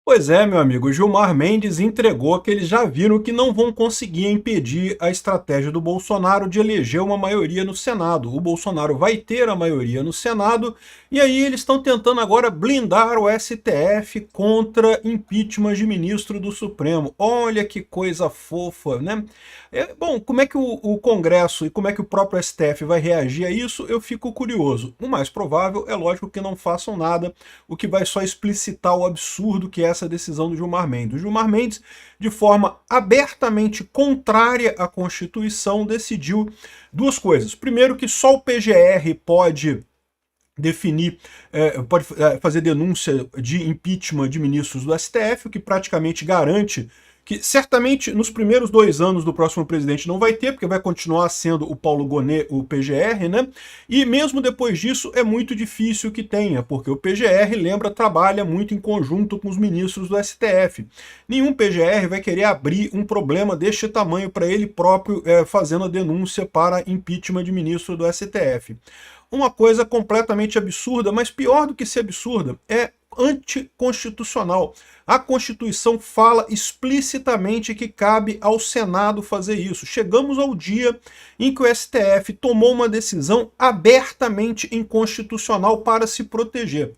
Pois é, meu amigo, Gilmar Mendes entregou que eles já viram que não vão conseguir impedir a estratégia do Bolsonaro de eleger uma maioria no Senado. O Bolsonaro vai ter a maioria no Senado e aí eles estão tentando agora blindar o STF contra impeachment de ministro do Supremo. Olha que coisa fofa, né? Bom, como é que o Congresso e como é que o próprio STF vai reagir a isso, eu fico curioso. O mais provável é lógico que não façam nada, o que vai só explicitar o absurdo que é essa decisão do Gilmar Mendes. O Gilmar Mendes, de forma abertamente contrária à Constituição, decidiu duas coisas. Primeiro, que só o PGR pode definir, pode fazer denúncia de impeachment de ministros do STF, o que praticamente garante que certamente nos primeiros 2 anos do próximo presidente não vai ter, porque vai continuar sendo o Paulo Gonet o PGR, né? E mesmo depois disso é muito difícil que tenha, porque o PGR, lembra, trabalha muito em conjunto com os ministros do STF. Nenhum PGR vai querer abrir um problema deste tamanho para ele próprio fazendo a denúncia para impeachment de ministro do STF. Uma coisa completamente absurda, mas pior do que ser absurda, é anticonstitucional. A Constituição fala explicitamente que cabe ao Senado fazer isso. Chegamos ao dia em que o STF tomou uma decisão abertamente inconstitucional para se proteger.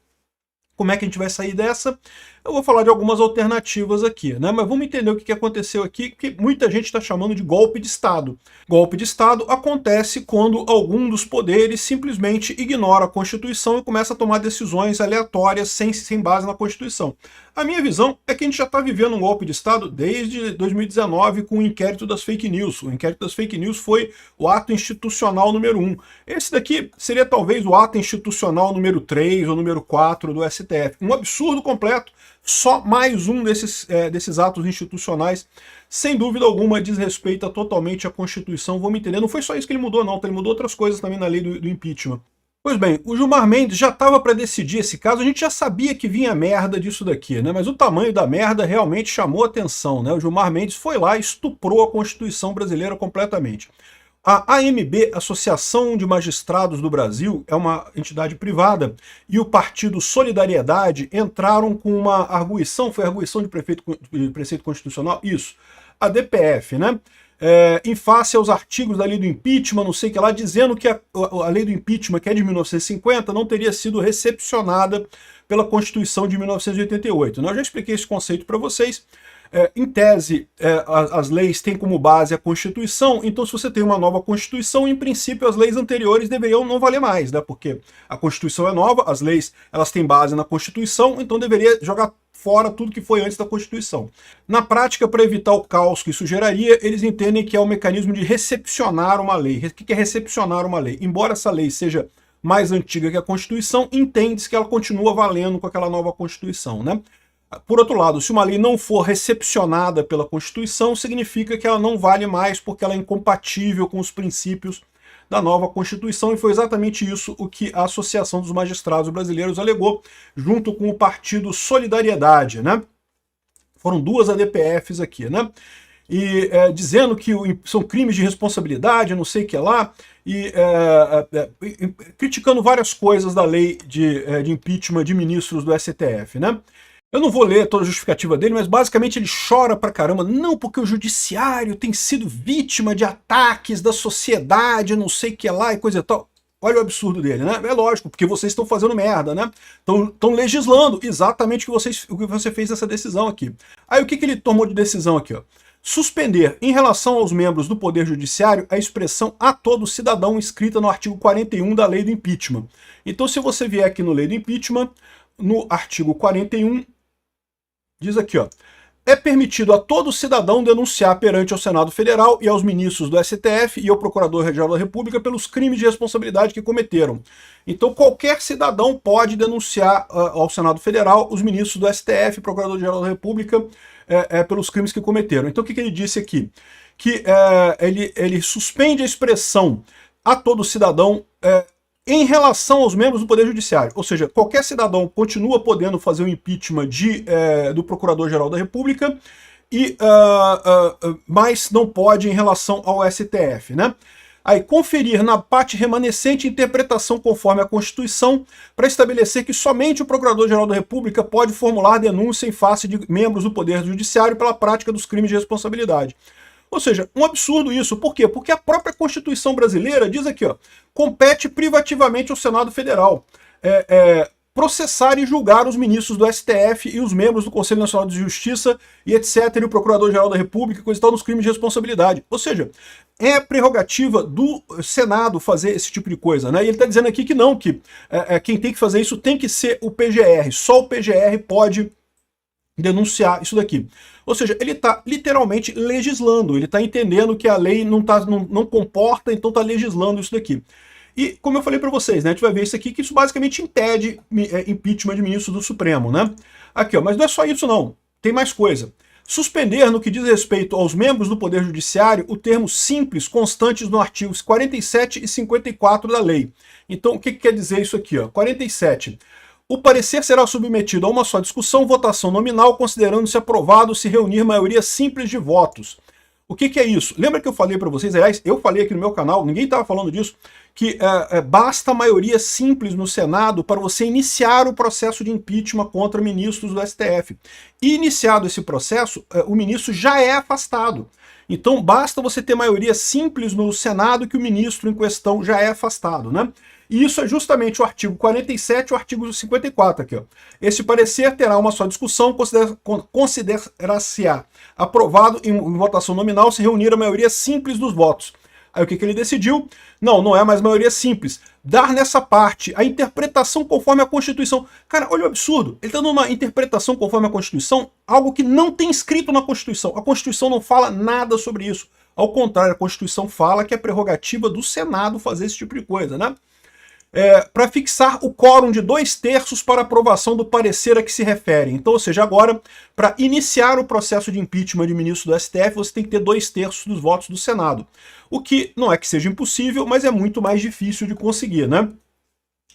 Como é que a gente vai sair dessa? Eu vou falar de algumas alternativas aqui, né? Mas vamos entender o que aconteceu aqui, que muita gente está chamando de golpe de Estado. Golpe de Estado acontece quando algum dos poderes simplesmente ignora a Constituição e começa a tomar decisões aleatórias sem base na Constituição. A minha visão é que a gente já está vivendo um golpe de Estado desde 2019 com o inquérito das fake news. O inquérito das fake news foi o ato institucional número 1. Esse daqui seria talvez o ato institucional número 3 ou número 4 do STF. Um absurdo completo. Só mais um desses atos institucionais, sem dúvida alguma, desrespeita totalmente a Constituição, vamos entender. Não foi só isso que ele mudou, não, ele mudou outras coisas também na lei do impeachment. Pois bem, o Gilmar Mendes já estava para decidir esse caso, a gente já sabia que vinha merda disso daqui, né? Mas o tamanho da merda realmente chamou atenção, né? O Gilmar Mendes foi lá e estuprou a Constituição brasileira completamente. A AMB, Associação de Magistrados do Brasil, é uma entidade privada, e o partido Solidariedade entraram com uma arguição, foi arguição de preceito constitucional? Isso, a DPF, né? Em face aos artigos da lei do impeachment, não sei o que lá, dizendo que a lei do impeachment, que é de 1950, não teria sido recepcionada pela Constituição de 1988. Eu já expliquei esse conceito para vocês. Em tese, as leis têm como base a Constituição, então se você tem uma nova Constituição, em princípio as leis anteriores deveriam não valer mais, né? Porque a Constituição é nova, as leis elas têm base na Constituição, então deveria jogar fora tudo que foi antes da Constituição. Na prática, para evitar o caos que isso geraria, eles entendem que é o mecanismo de recepcionar uma lei. O que é recepcionar uma lei? Embora essa lei seja mais antiga que a Constituição, entende-se que ela continua valendo com aquela nova Constituição, né? Por outro lado, se uma lei não for recepcionada pela Constituição, significa que ela não vale mais porque ela é incompatível com os princípios da nova Constituição, e foi exatamente isso o que a Associação dos Magistrados Brasileiros alegou, junto com o partido Solidariedade, né? Foram duas ADPFs aqui, né? E dizendo que são crimes de responsabilidade, não sei o que lá, e criticando várias coisas da lei de impeachment de ministros do STF, né? Eu não vou ler toda a justificativa dele, mas basicamente ele chora pra caramba. Não, porque o judiciário tem sido vítima de ataques da sociedade, não sei o que lá e coisa e tal. Olha o absurdo dele, né? É lógico, porque vocês estão fazendo merda, né? Estão legislando exatamente o que você fez nessa decisão aqui. Aí o que ele tomou de decisão aqui, ó? Suspender, em relação aos membros do Poder Judiciário, a expressão "a todo cidadão" escrita no artigo 41 da Lei do Impeachment. Então, se você vier aqui no Lei do Impeachment, no artigo 41, diz aqui, ó: é permitido a todo cidadão denunciar perante ao Senado Federal e aos ministros do STF e ao Procurador-Geral da República pelos crimes de responsabilidade que cometeram. Então qualquer cidadão pode denunciar ao Senado Federal os ministros do STF e Procurador-Geral da República pelos crimes que cometeram. Então o que ele disse aqui? Que ele suspende a expressão "a todo cidadão" em relação aos membros do Poder Judiciário. Ou seja, qualquer cidadão continua podendo fazer o impeachment do Procurador-Geral da República, mas não pode em relação ao STF, né? Aí, conferir na parte remanescente interpretação conforme a Constituição para estabelecer que somente o Procurador-Geral da República pode formular denúncia em face de membros do Poder Judiciário pela prática dos crimes de responsabilidade. Ou seja, um absurdo isso. Por quê? Porque a própria Constituição brasileira diz aqui, ó, compete privativamente ao Senado Federal processar e julgar os ministros do STF e os membros do Conselho Nacional de Justiça e etc, e o Procurador-Geral da República, coisa e tal, nos crimes de responsabilidade. Ou seja, é prerrogativa do Senado fazer esse tipo de coisa, né? E ele está dizendo aqui que não, que quem tem que fazer isso tem que ser o PGR. Só o PGR pode denunciar isso daqui. Ou seja, ele está literalmente legislando, ele está entendendo que a lei não comporta, então está legislando isso daqui. E, como eu falei para vocês, né, a gente vai ver isso aqui, que isso basicamente impede impeachment de ministros do Supremo, né? Aqui, ó, mas não é só isso não, tem mais coisa. Suspender, no que diz respeito aos membros do Poder Judiciário, o termo simples constantes no artigos 47 e 54 da lei. Então, o que quer dizer isso aqui, ó? 47. O parecer será submetido a uma só discussão, votação nominal, considerando-se aprovado se reunir maioria simples de votos. O que é isso? Lembra que eu falei para vocês, aliás, eu falei aqui no meu canal, ninguém estava falando disso, que basta maioria simples no Senado para você iniciar o processo de impeachment contra ministros do STF. E iniciado esse processo, o ministro já é afastado. Então basta você ter maioria simples no Senado que o ministro em questão já é afastado, né? E isso é justamente o artigo 47 e o artigo 54 aqui, ó. Esse parecer terá uma só discussão, considerar-se-á aprovado em votação nominal se reunir a maioria simples dos votos. Aí o que ele decidiu? Não é mais maioria simples. Dar nessa parte a interpretação conforme a Constituição. Cara, olha o absurdo. Ele está dando uma interpretação conforme a Constituição, algo que não tem escrito na Constituição. A Constituição não fala nada sobre isso. Ao contrário, a Constituição fala que é prerrogativa do Senado fazer esse tipo de coisa, né? Para fixar o quórum de 2/3 para aprovação do parecer a que se refere. Então, ou seja, agora, para iniciar o processo de impeachment de ministro do STF, você tem que ter 2/3 dos votos do Senado. O que não é que seja impossível, mas é muito mais difícil de conseguir, né?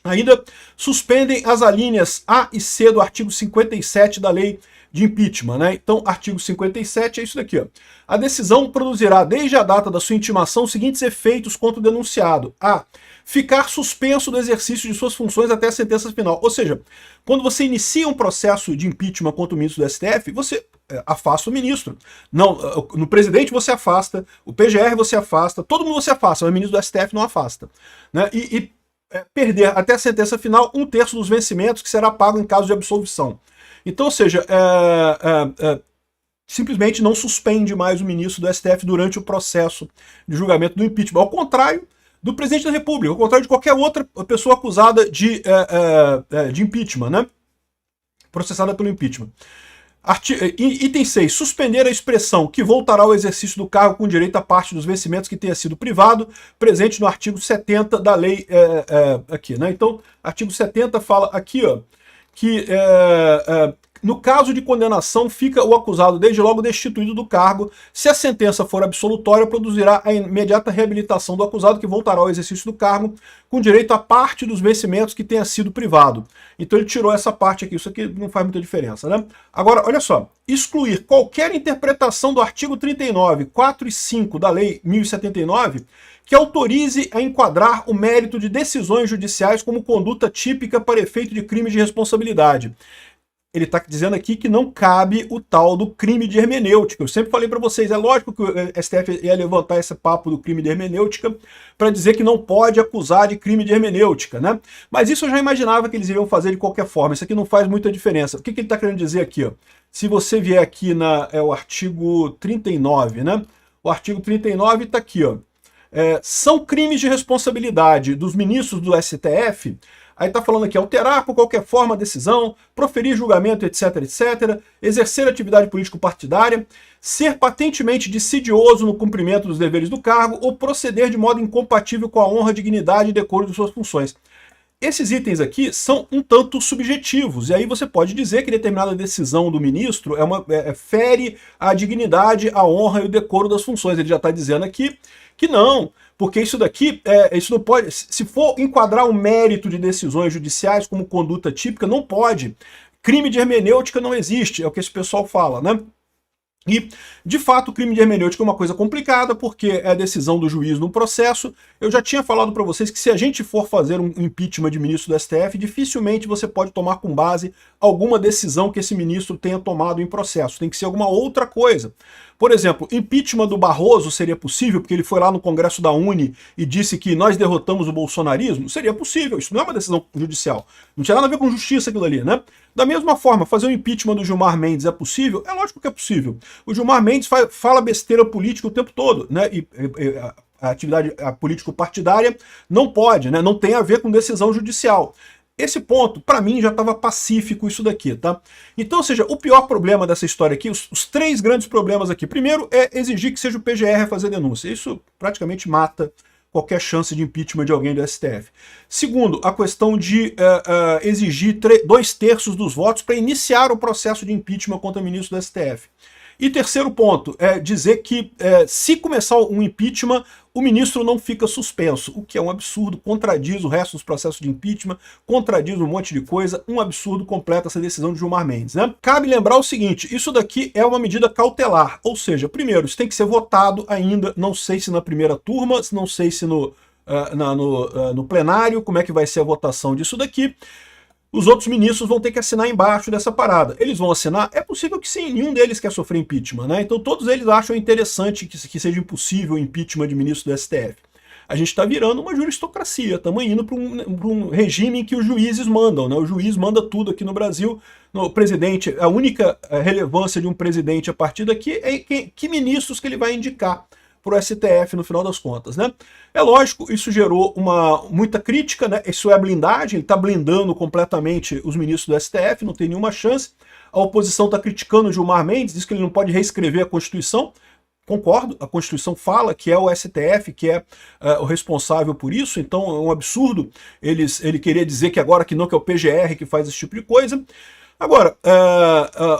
Ainda suspendem as alíneas A e C do artigo 57 da lei de impeachment, né? Então, artigo 57 é isso daqui, ó. A decisão produzirá, desde a data da sua intimação, os seguintes efeitos contra o denunciado. A. Ficar suspenso do exercício de suas funções até a sentença final. Ou seja, quando você inicia um processo de impeachment contra o ministro do STF, você afasta o ministro. Não, no presidente você afasta, o PGR você afasta, todo mundo você afasta, mas o ministro do STF não afasta, né? Perder até a sentença final 1/3 dos vencimentos que será pago em caso de absolvição. Então, ou seja, simplesmente não suspende mais o ministro do STF durante o processo de julgamento do impeachment. Ao contrário do presidente da República, ao contrário de qualquer outra pessoa acusada de impeachment, né? Processada pelo impeachment. Item 6. Suspender a expressão que voltará ao exercício do cargo com direito à parte dos vencimentos que tenha sido privado, presente no artigo 70 da lei aqui, né? Então, artigo 70 fala aqui, ó, que no caso de condenação fica o acusado desde logo destituído do cargo. Se a sentença for absolutória, produzirá a imediata reabilitação do acusado, que voltará ao exercício do cargo com direito à parte dos vencimentos que tenha sido privado. Então ele tirou essa parte aqui, isso aqui não faz muita diferença, né? Agora, olha só, excluir qualquer interpretação do artigo 39, 4 e 5 da lei 1079, que autorize a enquadrar o mérito de decisões judiciais como conduta típica para efeito de crime de responsabilidade. Ele está dizendo aqui que não cabe o tal do crime de hermenêutica. Eu sempre falei para vocês, é lógico que o STF ia levantar esse papo do crime de hermenêutica para dizer que não pode acusar de crime de hermenêutica, né? Mas isso eu já imaginava que eles iriam fazer de qualquer forma. Isso aqui não faz muita diferença. O que ele está querendo dizer aqui, ó? Se você vier aqui o artigo 39, né? O artigo 39 está aqui, ó. São crimes de responsabilidade dos ministros do STF. Aí está falando aqui, alterar por qualquer forma a decisão, proferir julgamento, etc, etc, exercer atividade político-partidária, ser patentemente dissidioso no cumprimento dos deveres do cargo ou proceder de modo incompatível com a honra, dignidade e decoro de suas funções. Esses itens aqui são um tanto subjetivos, e aí você pode dizer que determinada decisão do ministro fere a dignidade, a honra e o decoro das funções. Ele já está dizendo aqui que não, porque isso daqui, isso não pode, se for enquadrar o mérito de decisões judiciais como conduta típica, não pode. Crime de hermenêutica não existe, é o que esse pessoal fala, né? E, de fato, o crime de hermenêutica é uma coisa complicada, porque é a decisão do juiz no processo. Eu já tinha falado para vocês que se a gente for fazer um impeachment de ministro do STF, dificilmente você pode tomar com base alguma decisão que esse ministro tenha tomado em processo. Tem que ser alguma outra coisa. Por exemplo, impeachment do Barroso seria possível, porque ele foi lá no Congresso da Uni e disse que nós derrotamos o bolsonarismo? Seria possível, isso não é uma decisão judicial. Não tinha nada a ver com justiça aquilo ali, né? Da mesma forma, fazer o impeachment do Gilmar Mendes é possível? É lógico que é possível. O Gilmar Mendes fala besteira política o tempo todo, né? E a atividade político-partidária não pode, né? Não tem a ver com decisão judicial. Esse ponto, para mim, já estava pacífico isso daqui, tá? Então, ou seja, o pior problema dessa história aqui, os três grandes problemas aqui. Primeiro é exigir que seja o PGR a fazer denúncia. Isso praticamente mata qualquer chance de impeachment de alguém do STF. Segundo, a questão de exigir 2/3 dos votos para iniciar o processo de impeachment contra o ministro do STF. E terceiro ponto, é dizer que se começar um impeachment, o ministro não fica suspenso, o que é um absurdo, contradiz o resto dos processos de impeachment, contradiz um monte de coisa, um absurdo completo essa decisão de Gilmar Mendes, né? Cabe lembrar o seguinte, isso daqui é uma medida cautelar, ou seja, primeiro, isso tem que ser votado ainda, não sei se na primeira turma, não sei se no plenário, como é que vai ser a votação disso daqui. Os outros ministros vão ter que assinar embaixo dessa parada. Eles vão assinar? É possível que sim, nenhum deles quer sofrer impeachment, né? Então todos eles acham interessante que seja impossível o impeachment de ministro do STF. A gente está virando uma juristocracia, estamos indo para um regime em que os juízes mandam, né? O juiz manda tudo aqui no Brasil. O presidente, a única relevância de um presidente a partir daqui é que ministros que ele vai indicar para o STF no final das contas, né? É lógico, isso gerou muita crítica, né? Isso é a blindagem, ele está blindando completamente os ministros do STF, não tem nenhuma chance. A oposição está criticando o Gilmar Mendes, diz que ele não pode reescrever a Constituição. Concordo, a Constituição fala que é o STF que é o responsável por isso, então é um absurdo ele querer dizer que agora que não, que é o PGR que faz esse tipo de coisa. Agora,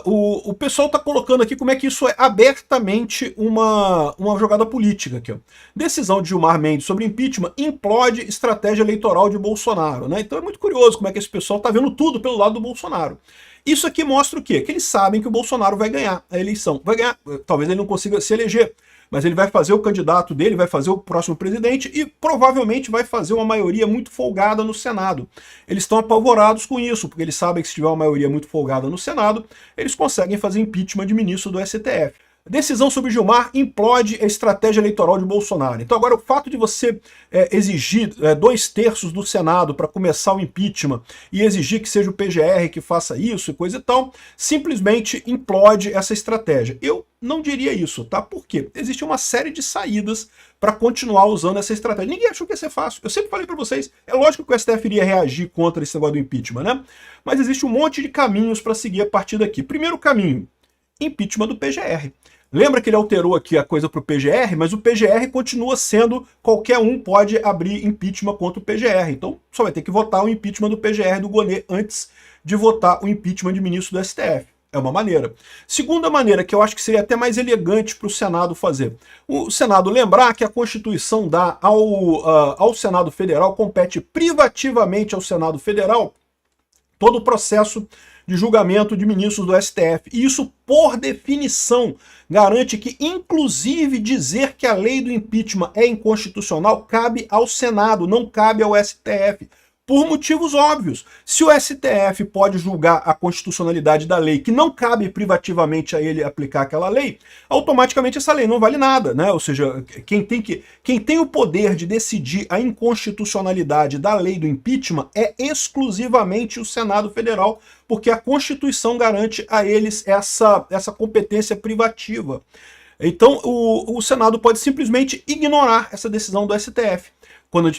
o pessoal está colocando aqui como é que isso é abertamente uma jogada política. Aqui, ó. Decisão de Gilmar Mendes sobre impeachment implode estratégia eleitoral de Bolsonaro. Né? Então é muito curioso como é que esse pessoal está vendo tudo pelo lado do Bolsonaro. Isso aqui mostra o quê? Que eles sabem que o Bolsonaro vai ganhar a eleição. Vai ganhar, talvez ele não consiga se eleger, mas ele vai fazer o candidato dele, vai fazer o próximo presidente e provavelmente vai fazer uma maioria muito folgada no Senado. Eles estão apavorados com isso, porque eles sabem que se tiver uma maioria muito folgada no Senado, eles conseguem fazer impeachment de ministro do STF. A decisão sobre Gilmar implode a estratégia eleitoral de Bolsonaro. Então agora o fato de você exigir 2/3 do Senado para começar o impeachment e exigir que seja o PGR que faça isso e coisa e tal, simplesmente implode essa estratégia. Eu não diria isso, tá? Por quê? Existe uma série de saídas para continuar usando essa estratégia. Ninguém achou que ia ser fácil. Eu sempre falei para vocês, é lógico que o STF iria reagir contra esse negócio do impeachment, né? Mas existe um monte de caminhos para seguir a partir daqui. Primeiro caminho, impeachment do PGR. Lembra que ele alterou aqui a coisa para o PGR, mas o PGR continua sendo, qualquer um pode abrir impeachment contra o PGR. Então só vai ter que votar o impeachment do PGR do Gonê antes de votar o impeachment de ministro do STF. É uma maneira. Segunda maneira, que eu acho que seria até mais elegante para o Senado fazer. O Senado lembrar que a Constituição dá ao Senado Federal, compete privativamente ao Senado Federal, todo o processo de julgamento de ministros do STF. E isso, por definição, garante que, inclusive, dizer que a lei do impeachment é inconstitucional cabe ao Senado, não cabe ao STF. Por motivos óbvios. Se o STF pode julgar a constitucionalidade da lei, que não cabe privativamente a ele aplicar aquela lei, automaticamente essa lei não vale nada, né? Ou seja, quem tem o poder de decidir a inconstitucionalidade da lei do impeachment é exclusivamente o Senado Federal, porque a Constituição garante a eles essa competência privativa. Então o Senado pode simplesmente ignorar essa decisão do STF.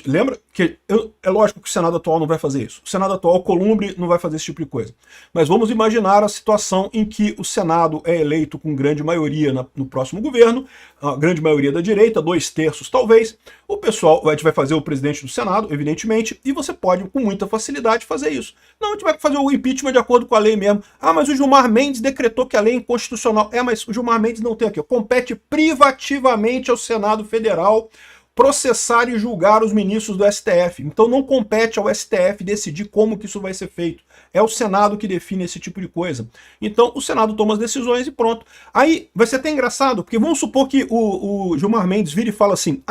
Lembra que é lógico que o Senado atual não vai fazer isso. O Senado atual, Columbre, não vai fazer esse tipo de coisa. Mas vamos imaginar a situação em que o Senado é eleito com grande maioria no próximo governo, a grande maioria da direita, 2/3 talvez. O pessoal, a gente vai fazer o presidente do Senado, evidentemente, e você pode com muita facilidade fazer isso. Não, a gente vai fazer o impeachment de acordo com a lei mesmo. Ah, mas o Gilmar Mendes decretou que a lei é inconstitucional. Mas o Gilmar Mendes não tem aqui. Compete privativamente ao Senado Federal processar e julgar os ministros do STF. Então não compete ao STF decidir como que isso vai ser feito. É o Senado que define esse tipo de coisa. Então o Senado toma as decisões e pronto. Aí vai ser até engraçado, porque vamos supor que o Gilmar Mendes vira e fala assim,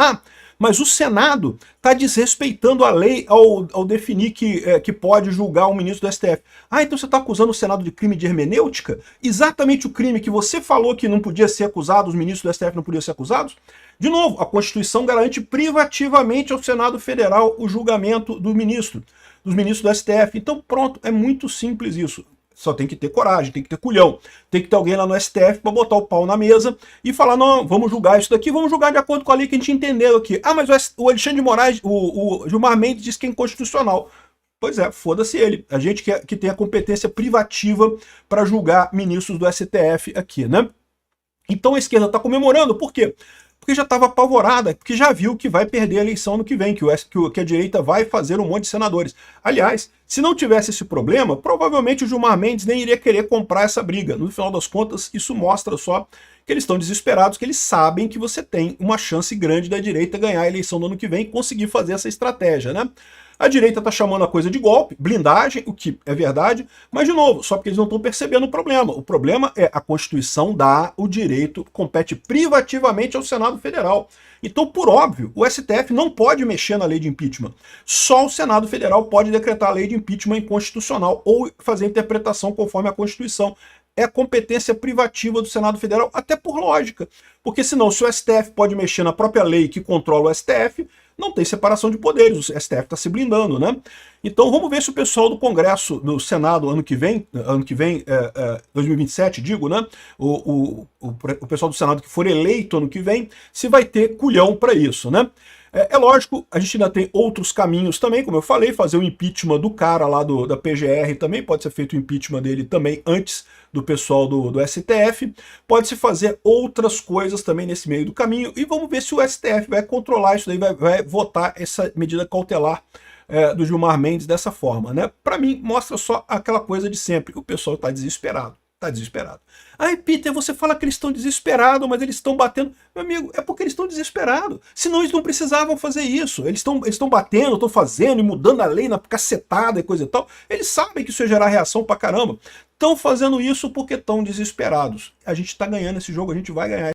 mas o Senado está desrespeitando a lei ao definir que pode julgar o ministro do STF. Então você está acusando o Senado de crime de hermenêutica? Exatamente o crime que você falou que não podia ser acusado, os ministros do STF não podiam ser acusados? De novo, a Constituição garante privativamente ao Senado Federal o julgamento dos ministros do STF. Então pronto, é muito simples isso. Só tem que ter coragem, tem que ter culhão, tem que ter alguém lá no STF para botar o pau na mesa e falar, não, vamos julgar isso daqui, vamos julgar de acordo com a lei que a gente entendeu aqui. Mas o Alexandre de Moraes, o Gilmar Mendes diz que é inconstitucional. Pois é, foda-se ele. A gente que tem a competência privativa para julgar ministros do STF aqui, né? Então a esquerda está comemorando, por quê? Porque já estava apavorada, porque já viu que vai perder a eleição no que vem, que a direita vai fazer um monte de senadores. Aliás, se não tivesse esse problema, provavelmente o Gilmar Mendes nem iria querer comprar essa briga. No final das contas, isso mostra só que eles estão desesperados, que eles sabem que você tem uma chance grande da direita ganhar a eleição no ano que vem e conseguir fazer essa estratégia, né? A direita está chamando a coisa de golpe, blindagem, o que é verdade, mas, de novo, só porque eles não estão percebendo o problema. O problema é a Constituição dá o direito, compete privativamente ao Senado Federal. Então, por óbvio, o STF não pode mexer na lei de impeachment. Só o Senado Federal pode decretar a lei de impeachment inconstitucional ou fazer interpretação conforme a Constituição. É competência privativa do Senado Federal, até por lógica. Porque senão, se o STF pode mexer na própria lei que controla o STF, não tem separação de poderes, o STF está se blindando, né? Então vamos ver se o pessoal do Congresso, do Senado, ano que vem, 2027, digo, né? O pessoal do Senado que for eleito ano que vem, se vai ter culhão para isso, né? É lógico, a gente ainda tem outros caminhos também, como eu falei, fazer o impeachment do cara lá da PGR também, pode ser feito o impeachment dele também antes do pessoal do STF, pode-se fazer outras coisas também nesse meio do caminho, e vamos ver se o STF vai controlar isso daí, vai votar essa medida cautelar do Gilmar Mendes dessa forma, né? Para mim, mostra só aquela coisa de sempre, o pessoal está desesperado. Tá desesperado. Peter, você fala que eles estão desesperados, mas eles estão batendo. Meu amigo, é porque eles estão desesperados. Senão eles não precisavam fazer isso. Eles estão batendo, estão fazendo e mudando a lei na cacetada e coisa e tal. Eles sabem que isso ia gerar reação pra caramba. Estão fazendo isso porque estão desesperados. A gente tá ganhando esse jogo, a gente vai ganhar.